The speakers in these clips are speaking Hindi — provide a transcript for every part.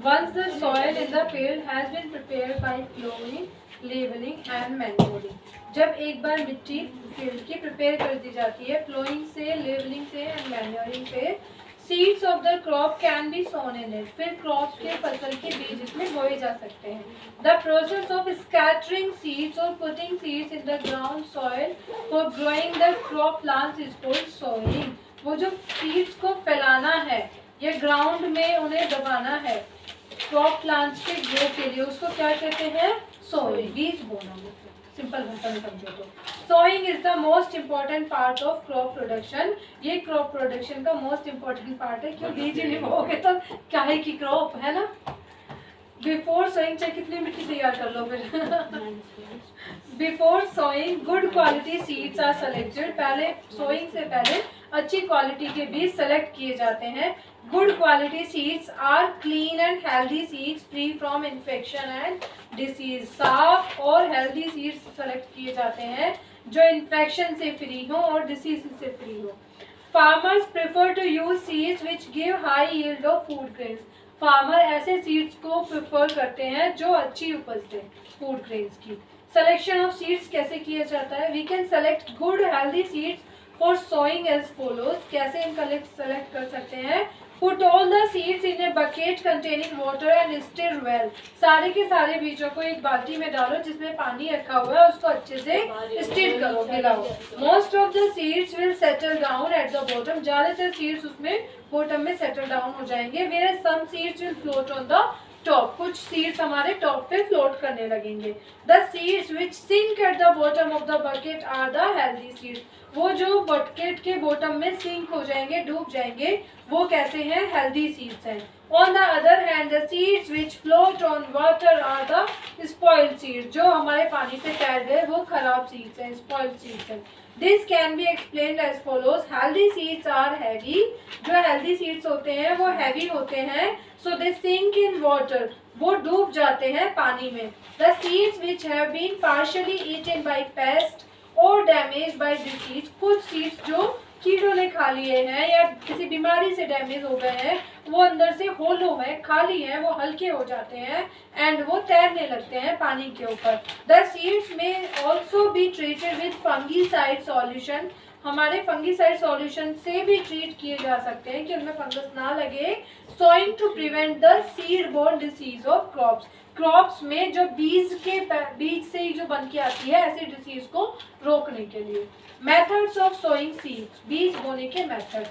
Once the soil in the field has been prepared by plowing, leveling and manuring. जब एक बार मिट्टी फील्ड की प्रिपेयर कर दी जाती है प्लोइंग से, लेवलिंग से एंड मैन्योरिंग से, seeds of the crop can be sown in it, फिर क्रॉप के फसल के बीज इसमें बोए जा सकते हैं. The process of scattering seeds और putting seeds in the ground soil for growing the crop plants is called sowing. वो जो सीड्स को फैलाना है या ग्राउंड में उन्हें दबाना है क्रॉप प्लांट्स के ग्रो के लिए, उसको क्या कहते हैं? सोइंग, बीज बोना. सिंपल भाषा में समझो तो sowing is the most important part of crop production. ये क्रॉप प्रोडक्शन का मोस्ट इम्पॉर्टेंट पार्ट है. क्यों? बीज ही नहीं बोओगे तो क्या है कि क्रॉप है ना. बिफोर सोइंग, चाहे कितनी मिट्टी तैयार कर लो फिर. Before sowing good quality seeds are selected. पहले सोइंग से पहले अच्छी क्वालिटी के बीज सेलेक्ट किए जाते हैं. Good quality seeds are clean and healthy seeds free from infection and disease. साफ और हेल्दी सीड्स सेलेक्ट किए जाते हैं जो इन्फेक्शन से फ्री हो और डिसीज से फ्री हो. Farmers prefer to use seeds which give high yield of food grains. Farmer ऐसे सीड्स को प्रेफर करते हैं जो अच्छी उपज दें फूड ग्रेन्स की. सिलेक्शन ऑफ सीड्स कैसे किया जाता है? We can select good healthy seeds for sowing as follows. कैसे हम सेलेक्ट कर सकते हैं? Put all the seeds in a bucket containing water and stir well. सारे के सारे बीजों को एक बाल्टी में डालो जिसमें पानी रखा हुआ है, उसको अच्छे से स्टिर करो, मिलाओ. Most of the seeds will settle down at the bottom. ज़्यादातर सीड्स उसमें बॉटम में सेटल डाउन हो जाएंगे. Whereas some seeds will float on the top. कुछ सीड्स हमारे टॉप पे फ्लोट करने लगेंगे. The seeds which sink at the bottom of the bucket are the healthy seeds. वो जो बकेट के बॉटम में सिंक हो जाएंगे, डूब जाएंगे, वो कैसे हैं? हेल्दी सीड्स हैं. On the other hand the seeds which float on water are the spoiled seeds. जो हमारे पानी पे तैर गए वो खराब सीड्स हैं, स्पॉइल्ड सीड्स हैं. This can be explained as follows. Healthy seeds are heavy. जो हेल्दी सीड्स होते हैं वो हैवी होते हैं. So they sink in water. वो डूब जाते हैं पानी में. The seeds which have been partially eaten by pest or damage by disease. कुछ सीड्स जो कीड़ों ने खा लिए हैं या किसी बीमारी से डैमेज हो गए हैं, वो अंदर से होलो है, खाली है, वो हल्के हो जाते हैं एंड वो तैरने लगते हैं पानी के ऊपर. द सीड्स में also be treated with fungicide solution. हमारे फंगीसाइड सॉल्यूशन से भी ट्रीट किए जा सकते हैं कि उनमें फंगस ना लगे. Sowing to prevent the seed borne disease of crops. Crops में जो बीज से ही जो बन के आती है ऐसे डिसीज को रोकने के लिए. Methods of sowing seeds. बीज बोने के method.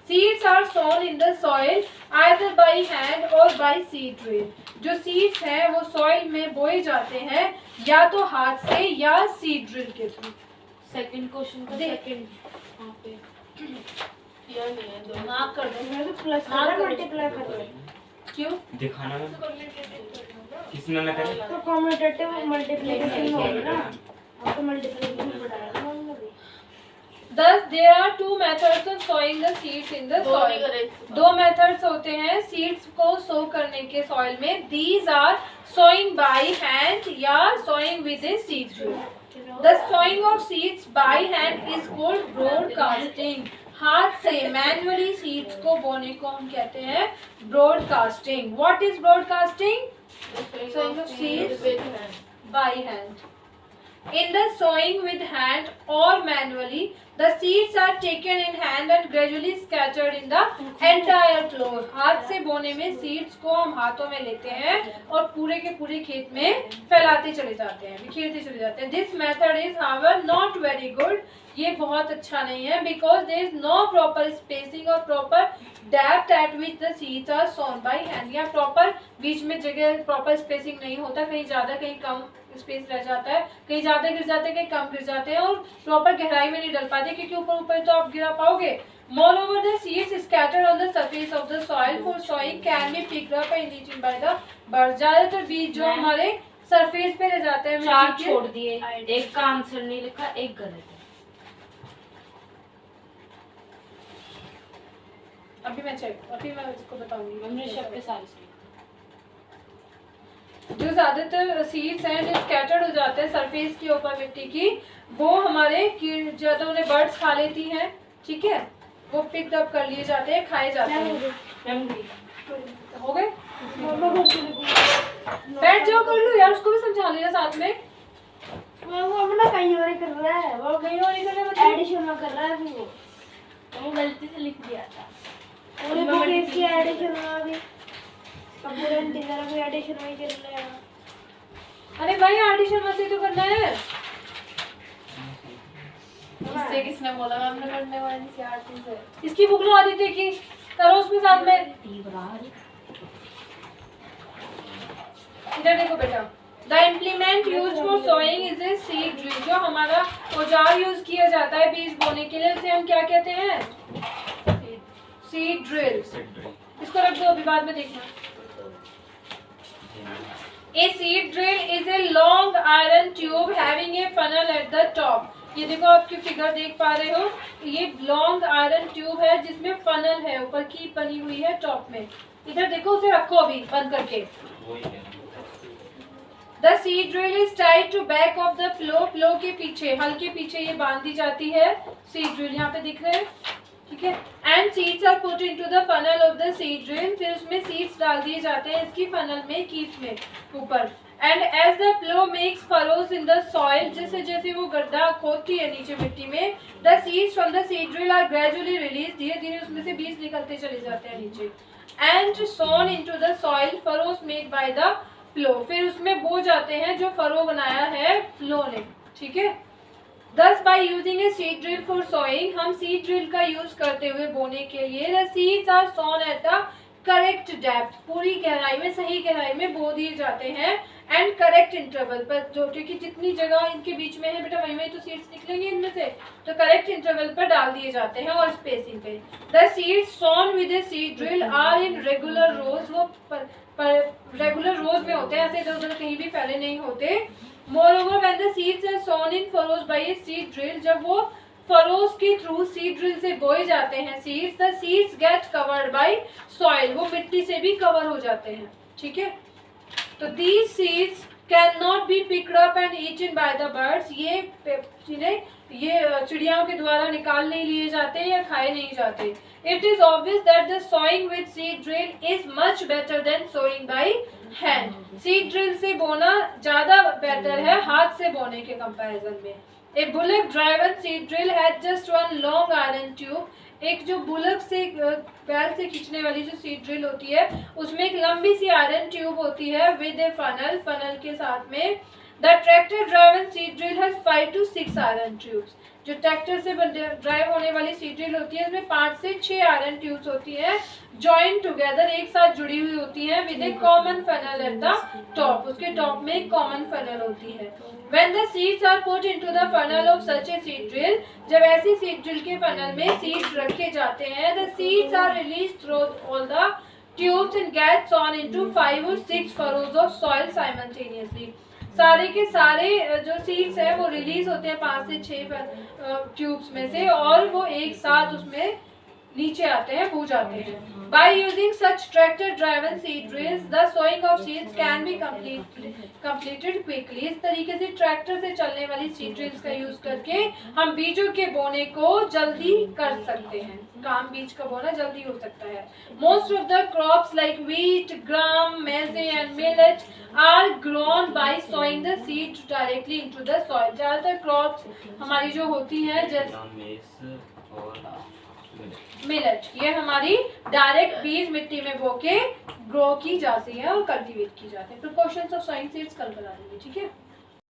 Seeds are sown in the soil either by hand or by seed drill. जो सीड्स हैं वो सॉइल में बोए जाते हैं या तो हाथ से या सीड ड्रिल के थ्रू. सेकंड क्वेश्चन का सेकंड वहाँ पे किया नहीं है. दो मार्क कर दो. मैं तो प्लस कर मल्टीप्लाई कर दो. क्यों? दिखाना में किसमें मैं करें तो कम्यूटेटिव मल्टीप्लिकेशन होगा ना. अब तो मल्टीप्लिकेशन बढ़ाया ना हमने भी. Thus there are two methods of sowing the seeds in the soil. दो मेथड्स होते हैं सीड्स को सो करने के सॉइल में. These are sowing by hand या sowing with a seed drill. The sowing of seeds by hand is called broadcasting. हाथ से मैनुअली सीड्स को बोने को हम कहते हैं broadcasting. What is broadcasting? Sowing of seeds by hand. In the sowing with hand or manually, the seeds are taken in hand and gradually scattered in the entire floor. हाथ से बोने में सीड्स को हम हाथों में लेते हैं और पूरे के पूरे खेत में फैलाते चले जाते हैं, बिखेरते चले जाते हैं. This method is however not very good. ये बहुत अच्छा नहीं है because there is no proper spacing or proper depth at which the seeds are sown by hand. या proper बीच में जगह proper spacing नहीं होता, कहीं ज़्यादा कहीं कम स्पेस रह जाता है, कहीं ज़्यादा गिर जाते हैं, कहीं कम गिर जाते हैं और प्रॉपर गहराई में नहीं डल पाते क्योंकि ऊपर ऊपर तो आप गिरा पाओगे. Moreover, the seeds scattered on the surface of the soil for sowing can be picked up and eaten by the birds. ज़्यादातर बीज जो हमारे सरफेस पे रह जाते हैं. चार छोड़ दिए, एक का आंसर नहीं लिखा, एक गलत है. अभी मैं इसको बताऊंगी. हमने शब्द सारे सही. जो ज्यादातर सीड्स हैं जो स्कैटर्ड हो जाते हैं सरफेस के ऊपर मिट्टी की, वो हमारे ज्यादा उन्हें बर्ड्स खा लेती हैं. ठीक है, वो पिक्ड अप कर लिए जाते हैं, खाए जाते हैं. हो गए. मैं कर लूँ यार, उसको भी समझा लेना साथ में। वो अपना कहीं और ही कर रहा है, वो कहीं और नहीं करना मतलब एडिशन में कर रहा है वो गलती से लिख दिया था। पूरे बुक इसकी एडिशन में अभी अब पूरे इंटीजर भी एडिशन में ही कर रहा है। अरे भाई एडिशन में से तो करना है। इससे किसने बोला मैम ने करने वाली एनसीईआरटी से? इसकी बुक लो आदित्य की, करो उसमें साथ में। इधर देखो बेटा, the implement use for sowing is a seed drill. जो हमारा औजार यूज किया जाता है बीज बोने के लिए, उसे हम क्या कहते हैं? Seed drill. इसको रख दो, अभी बाद में देखना। A seed drill is a long iron tube having a funnel at the top. ये देखो आपकी फिगर देख पा रहे हो, ये लॉन्ग आयरन ट्यूब है जिसमें फनल है, ऊपर की बनी हुई है टॉप में। इधर देखो, उसे रखो अभी बंद करके। The seed drill is tied to back of the flow। Flow के पीछे, हल के पीछे ये बांध दी जाती है सीड ड्रिल, यहाँ पे दिख रहे हैं, ठीक है। And seeds are put into the funnel of the seed drill. फिर उसमें सीड्स डाल दिए जाते हैं इसकी फनल में, कीप में ऊपर। And as the plough makes furrows in the soil, जैसे जैसे वो गड्ढा खोदती है नीचे मिट्टी में, the seeds from the seed drill are gradually release. धीरे धीरे उसमें से बीज निकलते चले जाते हैं नीचे। And sown into the soil furrows made by the plough. फिर उसमें बो जाते हैं जो फरो बनाया है फ्लो ने, ठीक है। Thus by using a seed drill for sowing, हम seed drill का यूज करते हुए बोने के लिए the seeds are sown at the correct depth। पूरी गहराई में, सही गहराई में बो दिए जाते हैं। एंड करेक्ट इंटरवल पर, जो क्योंकि जितनी जगह इनके बीच में है बेटा वहीं वहीं तो सीड्स निकलेंगे इनमें से, तो करेक्ट इंटरवल पर डाल दिए जाते हैं और स्पेसिंग पे। The seeds sown with a seed drill are in regular rows. वो रेगुलर रोज में होते हैं, ऐसे इधर उधर कहीं भी फैले नहीं होते। Moreover, when the seeds are sown in furrows by a seed drill, जब वो फरोज के थ्रू सीड ड्रिल से बोए जाते हैं seeds, the seeds get covered by soil। वो मिट्टी से भी कवर हो जाते हैं, ठीक है। तो these seeds cannot be picked up and eaten by the birds। ये चिड़ियाओं के द्वारा निकाल नहीं लिए जाते या खाए नहीं जाते। It is obvious that the sowing with seed drill is much better than sowing by hand। Seed drill से बोना ज्यादा बेहतर है हाथ से बोने के कंपैरिजन में। A bullock driven seed drill had just one long iron tube। एक जो बुलक से बैल से खींचने वाली जो सीड ड्रिल होती है उसमें एक लंबी सी आयरन ट्यूब होती है विद ए फनल, फनल के साथ में। The tractor driven seed drill has 5 to 6 iron tubes. जो ट्रैक्टर से ड्राइव होने वाली सीड ड्रिल होती है उसमें 5 से 6 आयरन ट्यूब्स होती है, जॉइन टुगेदर, एक साथ जुड़ी हुई होती है with A common funnel at the top. उसके टॉप में एक कॉमन फनल होती है। When the seeds are put into the funnel of such a seed drill, जब ऐसी सीड ड्रिल के फनल में सीड्स रखे जाते हैं, the seeds are released through all the tubes and get sown into 5 or 6 furrows of soil simultaneously। सारे के सारे जो सीड्स है वो रिलीज होते हैं 5 से 6 ट्यूब्स में से, और वो एक साथ उसमें नीचे आते हैं, बो जाते हैं। By using such tractor driven seed drills, the sowing of seeds can be completed quickly। इस तरीके से ट्रैक्टर से चलने वाली सीड ड्रिल्स का यूज करके हम बीजों के बोने को जल्दी कर सकते हैं। काम बीज का बोना जल्दी हो सकता है। Most of the crops like wheat, gram, maize and millet are grown by sowing the seed directly into the soil। ज्यादातर क्रॉप्स हमारी जो होती हैं जैसे मिलेट, ये हमारी डायरेक्ट बीज मिट्टी में बो के ग्रो की जाती है और कल्टीवेट की जाती है। प्रिकॉशंस ऑफ सोइंग सीड्स कल करा देंगे, ठीक है।